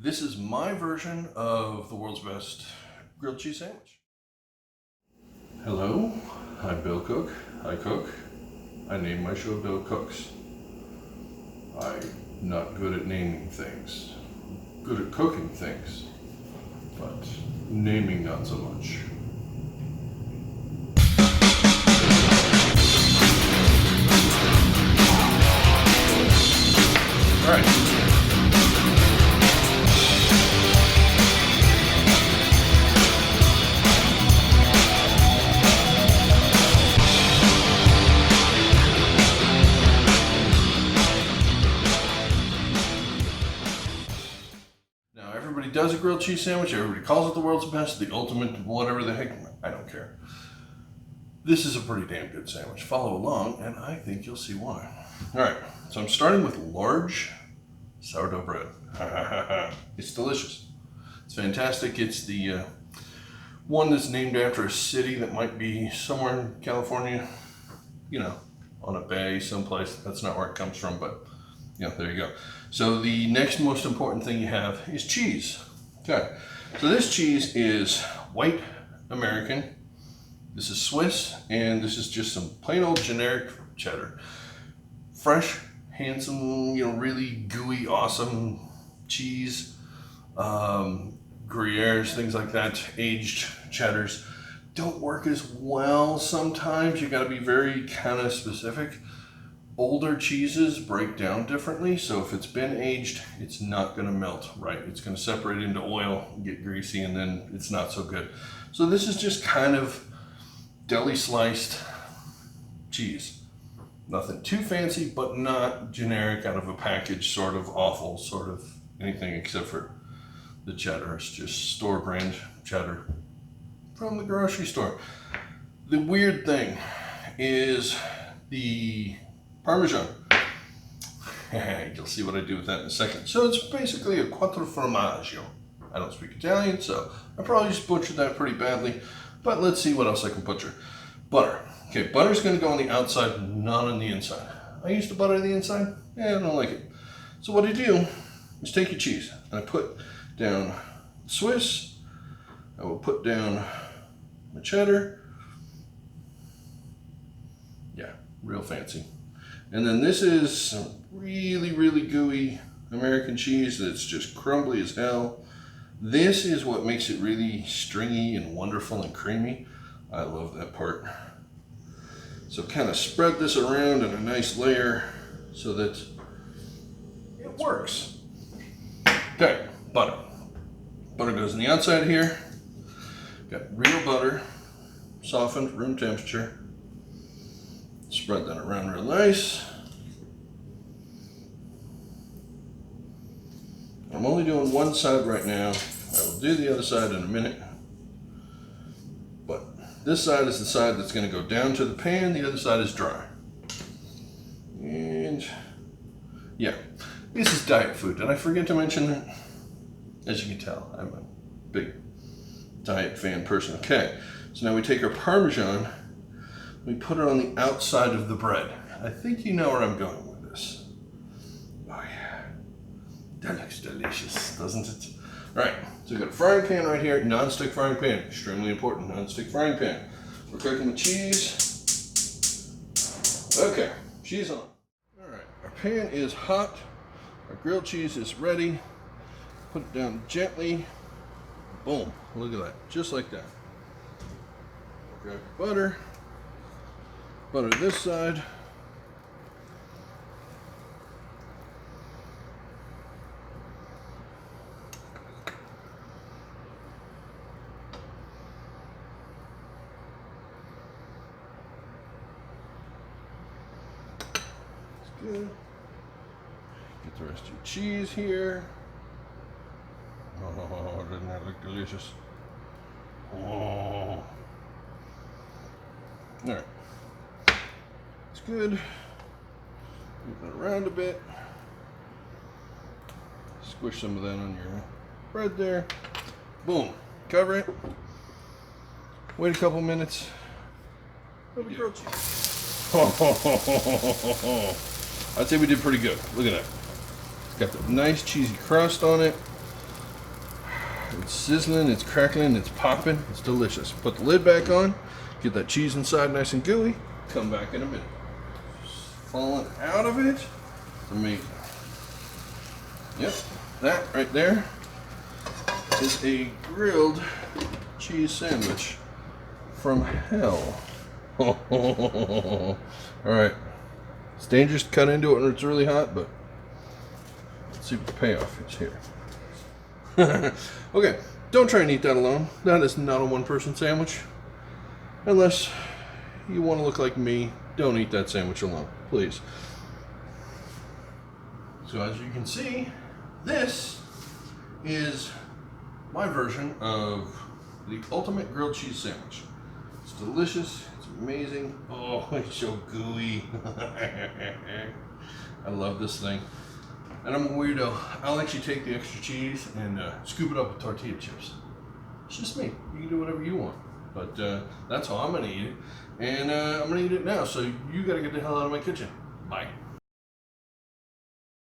This is my version of the world's best grilled cheese sandwich. Hello, I'm Bill Cook. I cook. I name my show Bill Cooks. I'm not good at naming things. Good at cooking things, but naming not so much. All right. Everybody does a grilled cheese sandwich, everybody calls it the world's best, the ultimate, whatever the heck, I don't care. This is a pretty damn good sandwich. Follow along and I think you'll see why. All right, so I'm starting with large sourdough bread. It's delicious. It's fantastic. It's the one that's named after a city that might be somewhere in California, you know, on a bay someplace. That's not where it comes from, but yeah, there you go. So the next most important thing you have is cheese. Okay, so this cheese is white American, this is Swiss, and this is just some plain old generic cheddar. Fresh, handsome, you know, really gooey, awesome cheese, Gruyères, things like that, aged cheddars don't work as well sometimes. You gotta be very kind of specific. Older cheeses break down differently, so if it's been aged, it's not going to melt right. It's going to separate into oil, get greasy, and then it's not so good. So this is just kind of deli sliced cheese. Nothing too fancy, but not generic out of a package, sort of awful, sort of anything except for the cheddar. It's just store brand cheddar from the grocery store. The weird thing is the Parmesan. You'll see what I do with that in a second. So it's basically a quattro formaggio. I don't speak Italian, so I probably just butchered that pretty badly, but let's see what else I can butcher. Butter. Okay, butter's gonna go on the outside, not on the inside. I used to butter the inside. Yeah, I don't like it. So what I do is take your cheese, and I put down Swiss, I will put down my cheddar. Yeah, real fancy. And then this is some really, really gooey American cheese that's just crumbly as hell. This is what makes it really stringy and wonderful and creamy. I love that part. So kind of spread this around in a nice layer so that it works. Okay, butter. Butter goes on the outside here. Got real butter, softened, room temperature. Spread that around real nice. I'm only doing one side right now. I will do the other side in a minute. But this side is the side that's going to go down to the pan. The other side is dry. And yeah, this is diet food. Did I forget to mention that? As you can tell, I'm a big diet fan person. Okay, so now we take our Parmesan. We put it on the outside of the bread. I think you know where I'm going with this. Oh yeah, that looks delicious, doesn't it? All right, so we've got a frying pan right here, non-stick frying pan, extremely important, non-stick frying pan. We're cooking the cheese. Okay, cheese on. All right, our pan is hot. Our grilled cheese is ready. Put it down gently. Boom, look at that, just like that. Grab your butter. Butter this side. That's good. Get the rest of your cheese here. Oh, doesn't that look delicious? Oh. All right. Good. Move it around a bit. Squish some of that on your bread there. Boom. Cover it. Wait a couple minutes. Grilled cheese. I'd say we did pretty good. Look at that. It's got the nice cheesy crust on it. It's sizzling, it's crackling, it's popping, it's delicious. Put the lid back on, get that cheese inside nice and gooey, come back in a minute. Falling out of it, it's amazing. Yep, that right there is a grilled cheese sandwich from hell. Alright, it's dangerous to cut into it when it's really hot, but let's see what the payoff is here. Okay, don't try and eat that alone. That is not a one-person sandwich. Unless you want to look like me, don't eat that sandwich alone, please. So as you can see, this is my version of the ultimate grilled cheese sandwich. It's delicious, it's amazing. Oh, it's so gooey. I love this thing. And I'm a weirdo. I'll actually take the extra cheese and scoop it up with tortilla chips. It's just me. You can do whatever you want. But that's how I'm gonna eat it. And I'm gonna eat it now, so you gotta get the hell out of my kitchen. Bye.